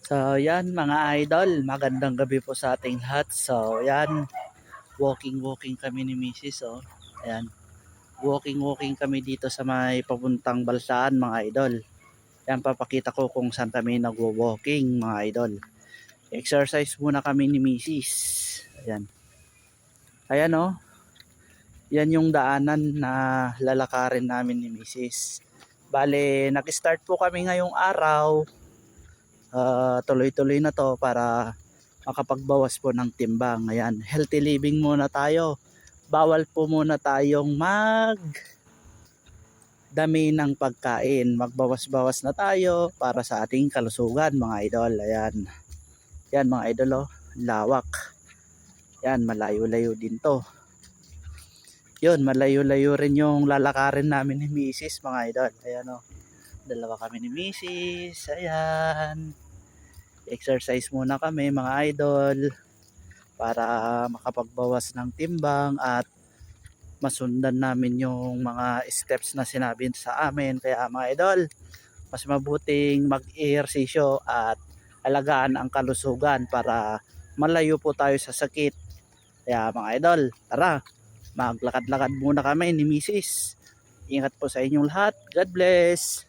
So yan mga idol, magandang gabi po sa ating lahat. So yan, walking kami ni Mrs. Oh. Ayan, walking kami dito sa may papuntang Balsaan mga idol. Yan, papakita ko kung saan kami nagwo-walking mga idol. Exercise muna kami ni Mrs. Ayan. Ayan oh, yan yung daanan na lalakarin namin ni Mrs. Bale, nag-start po kami ngayong araw. Tuloy-tuloy na to para makapagbawas po ng timbang. Ayan, healthy living muna tayo. Bawal po muna tayong dami ng pagkain. Magbawas-bawas na tayo para sa ating kalusugan mga idol. Ayan. Yan mga idol oh, lawak. Yan, malayo-layo din to. Yun, malayo-layo rin yung lalakarin namin ni Mrs. mga idol. Ayan oh, dalawa kami ni Mrs. Ayan. Exercise muna kami mga idol para makapagbawas ng timbang at masundan namin yung mga steps na sinabi sa amin. Kaya mga idol, mas mabuting mag-ehersisyo at alagaan ang kalusugan para malayo po tayo sa sakit. Kaya mga idol, tara, maglakad-lakad muna kami ni Mrs. Ingat po sa inyong lahat. God bless.